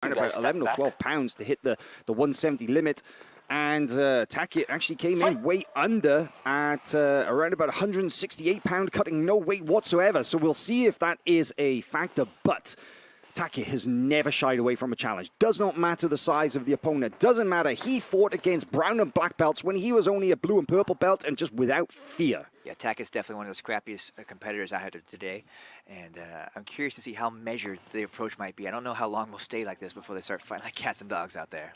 around about 11 or 12 pounds to hit the 170 limit. And Tackett actually came in way under at around about 168 pound, cutting no weight whatsoever. So we'll see if that is a factor. But Tackett has never shied away from a challenge. Does not matter the size of the opponent. Doesn't matter. He fought against brown and black belts when he was only a blue and purple belt, and just without fear. Yeah, Tackett's definitely one of the scrappiest competitors I had today. And I'm curious to see how measured the approach might be. I don't know how long we'll stay like this before they start fighting like cats and dogs out there.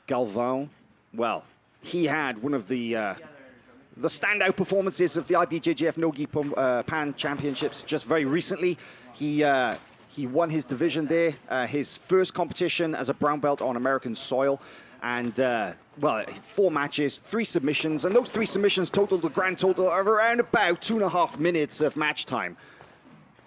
Galvao, well, he had one of the standout performances of the IBJJF Nogi Pan Championships just very recently. He won his division there, his first competition as a brown belt on American soil. And, well, 4 matches, 3 submissions, and those 3 submissions totaled a grand total of around about 2.5 minutes of match time.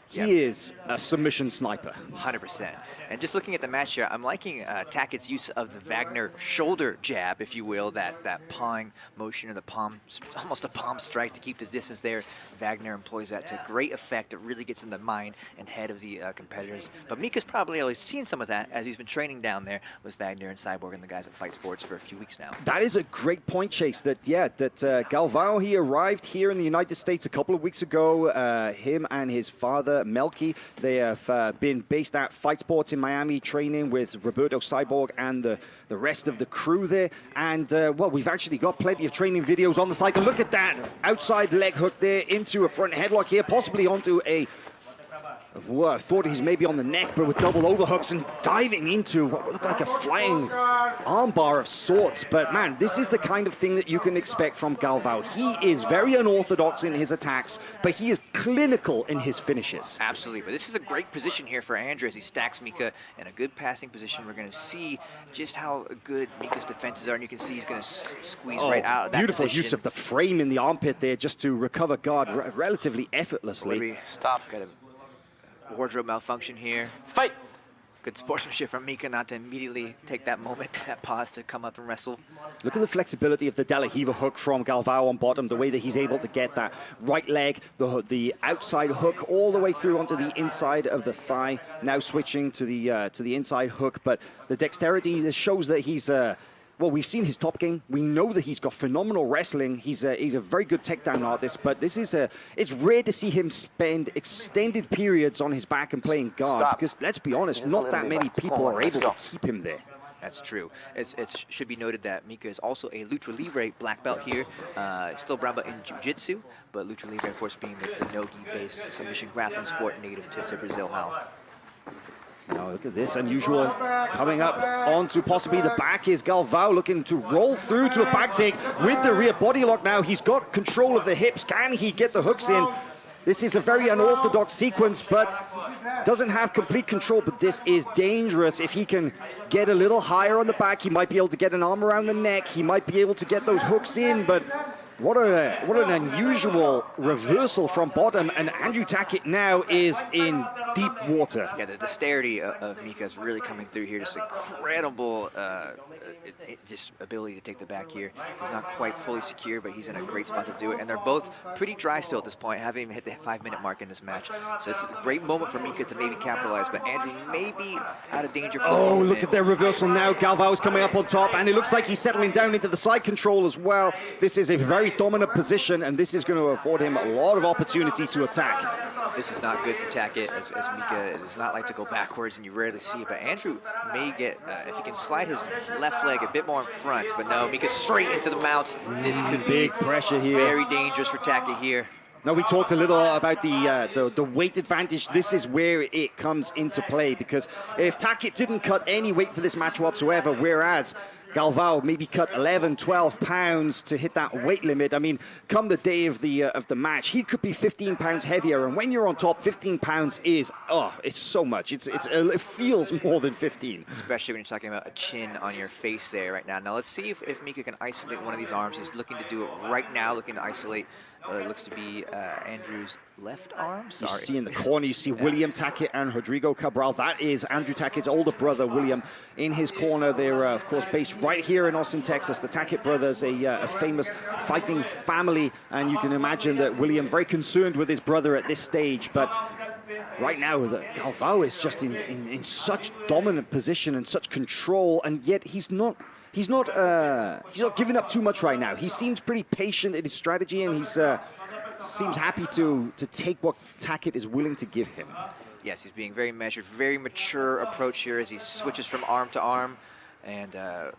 He is a submission sniper. 100%. And just looking at the match here, I'm liking Tackett's use of the Wagner shoulder jab, if you will, that pawing motion or the palm, almost a palm strike to keep the distance there. Wagner employs that to great effect. It really gets in the mind and head of the competitors. But Mica's probably always seen some of that as he's been training down there with Wagner and Cyborg and the guys at Fight Sports for a few weeks now. That is a great point, Chase, that Galvao, he arrived here in the United States a couple of weeks ago. Him and his father, Melky, they have been based at Fight Sports in Miami, training with Roberto Cyborg and the rest of the crew there. And, well, we've actually got plenty of training videos on the site. And look at that outside leg hook there into a front headlock here, possibly onto a... Well, I thought he's maybe on the neck, but with double overhooks and diving into what looked like a flying armbar of sorts. But, man, this is the kind of thing that you can expect from Galvao. He is very unorthodox in his attacks, but he is clinical in his finishes. Absolutely, but this is a great position here for Andrew as he stacks Mica in a good passing position. We're going to see just how good Mica's defenses are, and you can see he's going to squeeze right out of that beautiful position. Use of the frame in the armpit there just to recover guard relatively effortlessly. Stop. Got a wardrobe malfunction here. Fight! Good sportsmanship from Mica not to immediately take that moment, that pause to come up and wrestle. Look at the flexibility of the De La Riva hook from Galvao on bottom, the way that he's able to get that right leg, the outside hook all the way through onto the inside of the thigh, now switching to the inside hook. But the dexterity shows that he's... well, we've seen his top game. We know that he's got phenomenal wrestling. He's a very good takedown artist, but this is it's rare to see him spend extended periods on his back and playing guard. Because let's be honest, not that many people are able to keep him there. That's true. It should be noted that Mica is also a Lucha Libre black belt here. Still brown belt in Jiu-Jitsu, but Lucha Libre, of course, being the Nogi-based submission grappling sport native to Brazil. Now look at this, unusual coming up onto possibly the back is Galvao looking to roll through to a back take with the rear body lock now. He's got control of the hips. Can he get the hooks in? This is a very unorthodox sequence, but doesn't have complete control, but this is dangerous. If he can get a little higher on the back, he might be able to get an arm around the neck. He might be able to get those hooks in, but what an unusual reversal from bottom, and Andrew Tackett now is in deep water. Yeah, the dexterity of Mica is really coming through here. Just incredible just ability to take the back here. He's not quite fully secure, but he's in a great spot to do it. And they're both pretty dry still at this point, haven't even hit the 5-minute mark in this match. So this is a great moment for Mica to maybe capitalize, but Andrew may be out of danger. Oh, look at their reversal now. Galvao is coming up on top, and it looks like he's settling down into the side control as well. This is a very dominant position, and this is going to afford him a lot of opportunity to attack. This is not good for Tackett, as Mica does not like to go backwards, and you rarely see it. But Andrew may get, if he can slide his left leg a bit more in front, but no, Mica straight into the mount. This could be big pressure here. Very dangerous for Tackett here. Now, we talked a little about the weight advantage. This is where it comes into play, because if Tackett didn't cut any weight for this match whatsoever, whereas Galvao maybe cut 11, 12 pounds to hit that weight limit. I mean, come the day of the match, he could be 15 pounds heavier. And when you're on top, 15 pounds is, it's so much. It feels more than 15. Especially when you're talking about a chin on your face there right now. Now, let's see if Mica can isolate one of these arms. He's looking to do it right now, looking to isolate. It looks to be Andrew's left arm. You see in the corner, you see William Tackett and Rodrigo Cabral. That is Andrew Tackett's older brother, William, in his corner. They're, of course, based right here in Austin, Texas. The Tackett brothers, a famous fighting family, and you can imagine that William very concerned with his brother at this stage. But right now, Galvao is just in such dominant position and such control, and yet he's not giving up too much right now. He seems pretty patient in his strategy, and he's seems happy to take what Tackett is willing to give him. Yes, he's being very measured, very mature approach here as he switches from arm to arm. And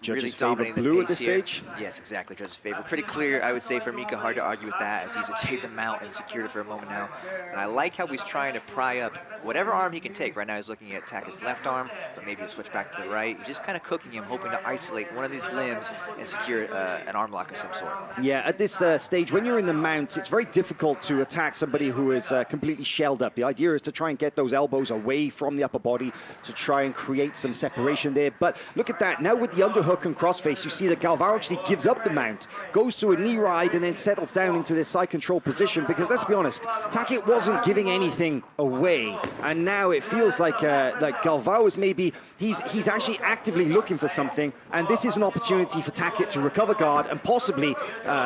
really dominating blue the at this pace here. stage? Yes, exactly. Judge's favor. Pretty clear, I would say, for Mica. Hard to argue with that as he's achieved the mount and secured it for a moment now. And I like how he's trying to pry up whatever arm he can take. Right now he's looking at Tackett's left arm, but maybe he'll switch back to the right. He's just kind of cooking him, hoping to isolate one of these limbs and secure an arm lock of some sort. Yeah, at this stage, when you're in the mount, it's very difficult to attack somebody who is completely shelled up. The idea is to try and get those elbows away from the upper body to try and create some separation there. But look at that. Now with the underhook and crossface, you see that Galvao actually gives up the mount, goes to a knee ride, and then settles down into this side control position, because let's be honest, Tackett wasn't giving anything away, and now it feels like Galvao is maybe, he's actually actively looking for something, and this is an opportunity for Tackett to recover guard and possibly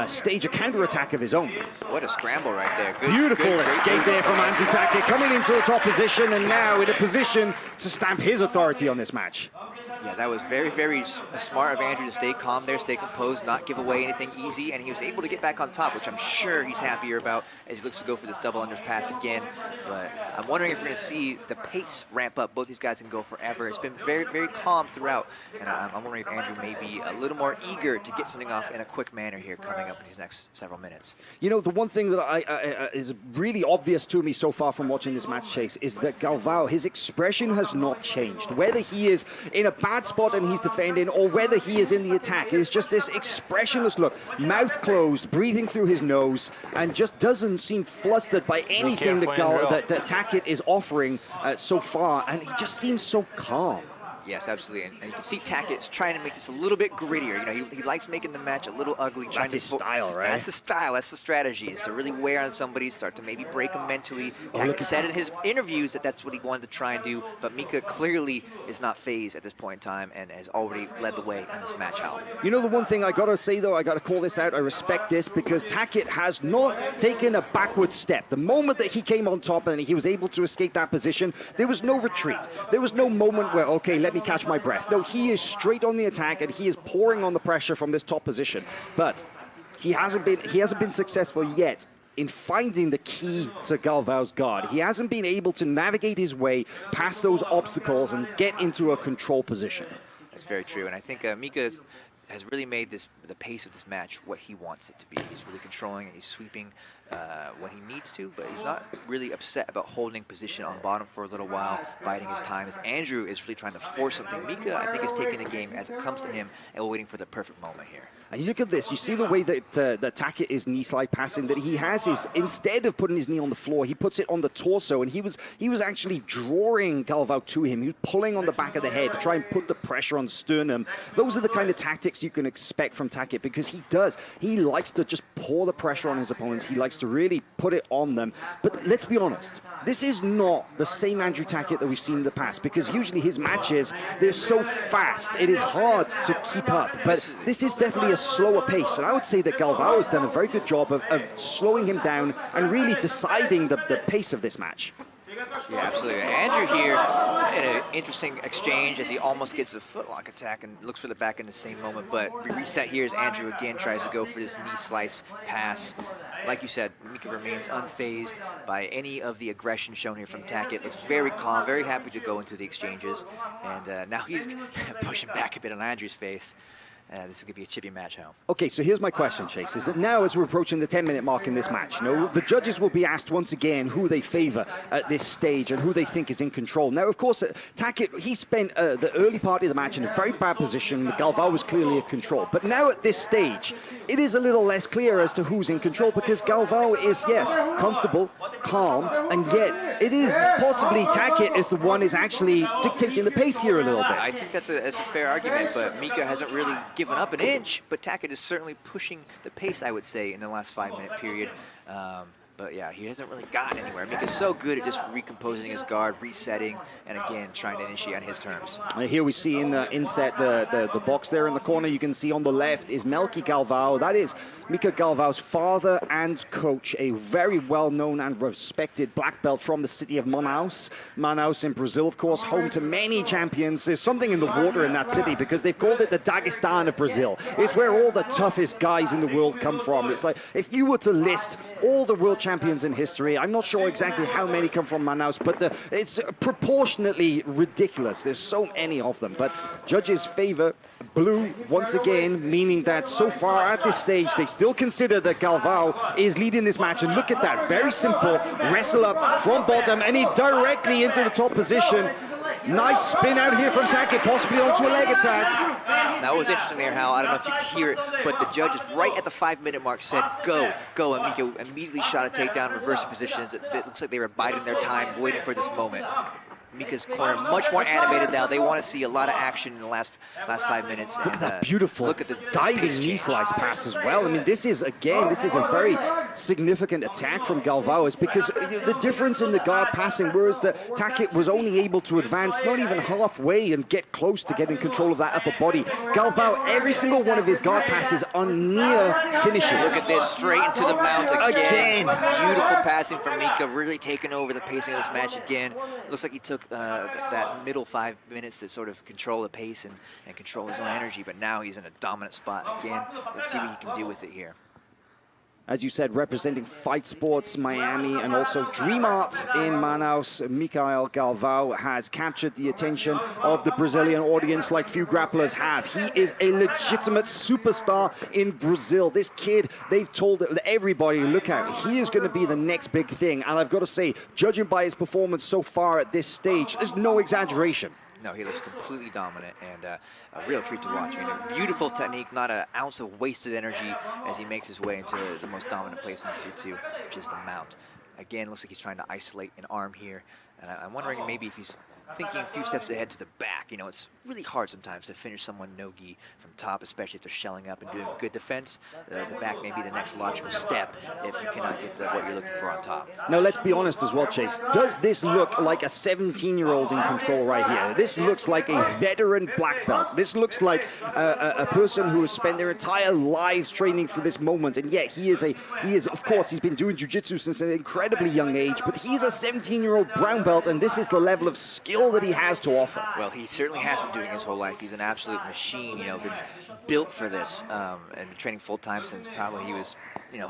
stage a counter-attack of his own. What a scramble right there. Beautiful escape there from Andrew Tackett, coming into a top position, and now in a position to stamp his authority on this match. Yeah, that was very, very smart of Andrew to stay calm there, stay composed, not give away anything easy, and he was able to get back on top, which I'm sure he's happier about as he looks to go for this double unders pass again. But I'm wondering if we're going to see the pace ramp up. Both these guys can go forever. It's been very, very calm throughout, and I'm wondering if Andrew may be a little more eager to get something off in a quick manner here coming up in these next several minutes. You know, the one thing that is really obvious to me so far from watching this match, Chase, is that Galvao, his expression has not changed. Whether he is in a bad spot and he's defending, or whether he is in the attack, it is just this expressionless look, mouth closed, breathing through his nose, and just doesn't seem flustered by anything that Tackett is offering so far, and he just seems so calm. Yes, absolutely, and you can see Tackett's trying to make this a little bit grittier. You know, he likes making the match a little ugly. That's his style, right? That's the style, that's the strategy, is to really wear on somebody, start to maybe break them mentally. Tackett said in his interviews that that's what he wanted to try and do, but Mica clearly is not phased at this point in time and has already led the way in this match, Hal. You know, the one thing I gotta say though, I gotta call this out, I respect this, because Tackett has not taken a backward step. The moment that he came on top and he was able to escape that position, there was no retreat. There was no moment where, okay, let me catch my breath. No, he is straight on the attack and he is pouring on the pressure from this top position. But he hasn't been successful yet in finding the key to Galvao's guard. He hasn't been able to navigate his way past those obstacles and get into a control position. That's very true, and I think Mica has really made the pace of this match what he wants it to be. He's really controlling and he's sweeping when he needs to, but he's not really upset about holding position on bottom for a little while, biding his time, as Andrew is really trying to force something. Mica, I think, is taking the game as it comes to him and waiting for the perfect moment here. And you look at this, you see the way that that Tackett is knee slide passing, that he has his, instead of putting his knee on the floor, he puts it on the torso, and he was actually drawing Galvao to him. He was pulling on the back of the head to try and put the pressure on the sternum. Those are the kind of tactics you can expect from Tackett, because he likes to just pour the pressure on his opponents. He likes to really put it on them. But let's be honest, this is not the same Andrew Tackett that we've seen in the past, because usually his matches, they're so fast, it is hard to keep up. But this is definitely a slower pace, and I would say that Galvao has done a very good job of slowing him down and really deciding the pace of this match. Yeah, absolutely. Andrew here in an interesting exchange as he almost gets a footlock attack and looks for the back in the same moment, but reset here as Andrew again tries to go for this knee slice pass. Like you said, Mica remains unfazed by any of the aggression shown here from Tackett. Looks very calm, very happy to go into the exchanges, and now he's pushing back a bit on Andrew's face. This is going to be a chippy match, Hal. Okay, so here's my question, Chase, is that now as we're approaching the 10-minute mark in this match, the judges will be asked once again who they favor at this stage and who they think is in control. Now, of course, Tackett, he spent the early part of the match in a very bad position. Galvao was clearly in control. But now at this stage, it is a little less clear as to who's in control, because Galvao is, yes, comfortable, calm, and yet it is possibly Tackett is the one is actually dictating the pace here a little bit. I think that's a fair argument, but Mica hasn't really given up an inch, but Tackett is certainly pushing the pace, I would say, in the last 5-minute period. But yeah, he hasn't really gotten anywhere. Mica's so good at just recomposing his guard, resetting, and again, trying to initiate on his terms. Here we see in the inset, the box there in the corner, you can see on the left is Micael Galvao. That is Micael Galvao's father and coach, a very well-known and respected black belt from the city of Manaus. Manaus in Brazil, of course, home to many champions. There's something in the water in that city because they've called it the Dagestan of Brazil. It's where all the toughest guys in the world come from. It's like, if you were to list all the world champions in history, I'm not sure exactly how many come from Manaus, but it's proportionately ridiculous. There's so many of them. But judges favor blue once again, meaning that so far at this stage, they still consider that Galvao is leading this match. And look at that, very simple wrestle up from bottom, and he directly into the top position. Nice spin out here from Tackett, possibly onto a leg attack. That was interesting there, Hal. I don't know if you could hear it, but the judges right at the 5-minute mark said, go, go. And Mica immediately shot a takedown, reverse positions. It looks like they were biding their time, waiting for this moment. Mica's corner much more animated now. They want to see a lot of action in the last 5 minutes. Look at that beautiful look at the diving knee slice pass as well. I mean, this is a very significant attack from Galvao, is because the difference in the guard passing, whereas the Tackett was only able to advance not even halfway and get close to getting control of that upper body. Galvao, every single one of his guard passes on near finishes. Look at this, straight into the mount again. Beautiful passing from Mica, really taking over the pacing of this match again. Looks like he took that middle 5 minutes to sort of control the pace and control his own energy, but now he's in a dominant spot again. Let's see what he can do with it here. As you said, representing Fight Sports Miami and also Dream Art in Manaus, Micael Galvao has captured the attention of the Brazilian audience like few grapplers have. He is a legitimate superstar in Brazil. This kid, they've told everybody, look out, he is going to be the next big thing. And I've got to say, judging by his performance so far at this stage, there's no exaggeration. No, he looks completely dominant and a real treat to watch. I mean, a beautiful technique, not an ounce of wasted energy as he makes his way into the most dominant place in jiu-jitsu, which is the mount. Again, looks like he's trying to isolate an arm here, and I'm wondering maybe if he's thinking a few steps ahead to the back. You know, it's really hard sometimes to finish someone no-gi from top, especially if they're shelling up and doing good defense. The back may be the next logical step if you cannot get what you're looking for on top. Now, let's be honest as well, Chase. Does this look like a 17-year-old in control right here? This looks like a veteran black belt. This looks like a person who has spent their entire lives training for this moment. And yet he is, of course, he's been doing jiu-jitsu since an incredibly young age, but he's a 17-year-old brown belt, and this is the level of skill that he has to offer. Well, he certainly has been doing his whole life. He's an absolute machine, you know, been built for this and been training full-time since probably he was,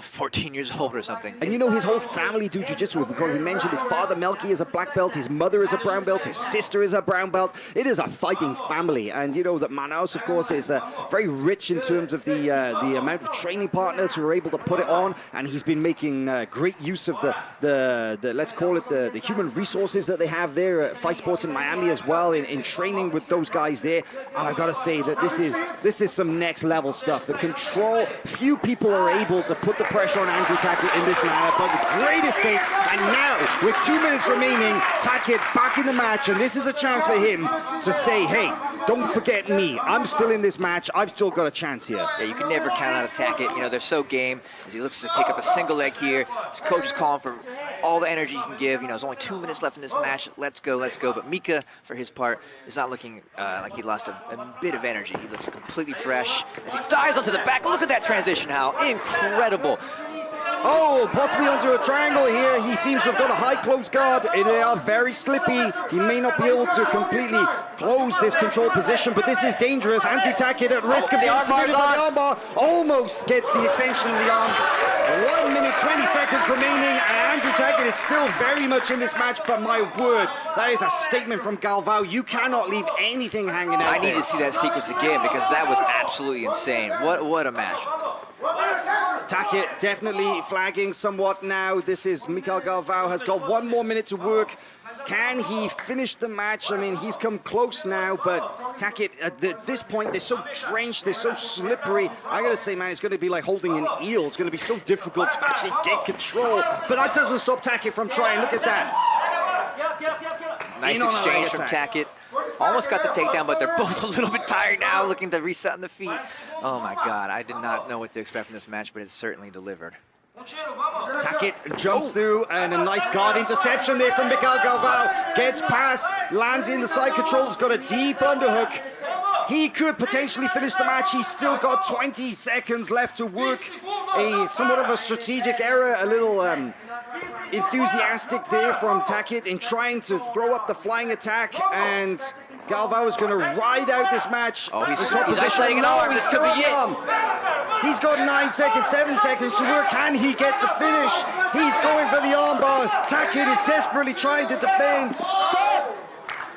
14 years old or something. And his whole family do jiu-jitsu, because we mentioned his father, Melky, is a black belt, his mother is a brown belt, his sister is a brown belt. It is a fighting family. And that Manaus, of course, is very rich in terms of the amount of training partners who are able to put it on. And he's been making great use of the let's call it the human resources that they have there at Fight Sports in Miami as well, in training with those guys there. And I've got to say that this is some next level stuff. The control, few people are able to put the pressure on Andrew Tackett in this manner, but with great escape. And now, with 2 minutes remaining, Tackett back in the match, and this is a chance for him to say, hey, don't forget me. I'm still in this match. I've still got a chance here. Yeah, you can never count out a Tackett. They're so game as he looks to take up a single leg here. His coach is calling for all the energy he can give. There's only 2 minutes left in this match. Let's go, let's go. But Mica, for his part, is not looking like he lost a bit of energy. He looks completely fresh as he dives onto the back. Look at that transition, Hal. Incredible. Oh, possibly onto a triangle here. He seems to have got a high close guard. They are very slippy. He may not be able to completely close this control position, but this is dangerous. Andrew Tackett at risk of the armbar. Almost gets the extension of the arm. 1 minute, 20 seconds remaining, and Andrew Tackett is still very much in this match, but my word, that is a statement from Galvao. You cannot leave anything hanging out I need to see that sequence again because that was absolutely insane. What a match. Tackett definitely flagging somewhat now. This is Micael Galvao has got 1 more minute to work. Can he finish the match? I mean, he's come close now, but Tackett, at this point, they're so drenched, they're so slippery. I gotta say, man, it's gonna be like holding an eel. It's gonna be so difficult to actually get control. But that doesn't stop Tackett from trying. Look at that. Nice exchange from Tackett. Almost got the takedown, but they're both a little bit tired now, looking to reset on the feet. Oh my God, I did not know what to expect from this match, but it certainly delivered. Tackett jumps through, and a nice guard interception there from Micael Galvao. Gets past, lands in the side control, has got a deep underhook. He could potentially finish the match. He's still got 20 seconds left to work. Somewhat of a strategic error, a little enthusiastic there from Tackett in trying to throw up the flying attack, and Galvao is going to ride out this match. Oh, he's isolating an arm. This could be it. He's got 9 seconds, 7 seconds to work. Can he get the finish? He's going for the armbar. Tackett is desperately trying to defend.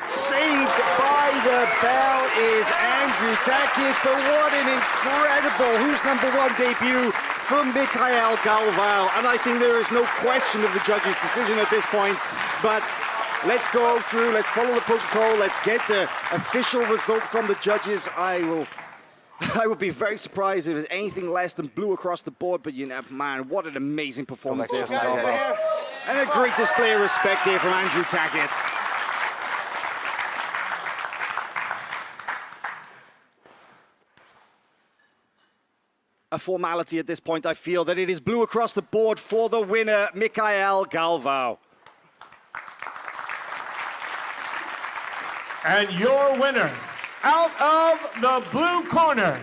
Saved by the bell is Andrew Tackett, but what an incredible Who's Number One debut from Micael Galvao. And I think there is no question of the judge's decision at this point, but let's go through, let's follow the protocol, let's get the official result from the judges. I would be very surprised if there's anything less than blue across the board, but you know, man, what an amazing performance there from Galvao. And a great display of respect there from Andrew Tackett. A formality at this point, I feel that it is blue across the board for the winner, Micael Galvao. And your winner, out of the blue corner,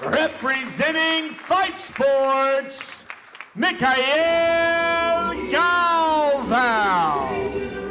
representing Fight Sports, Micael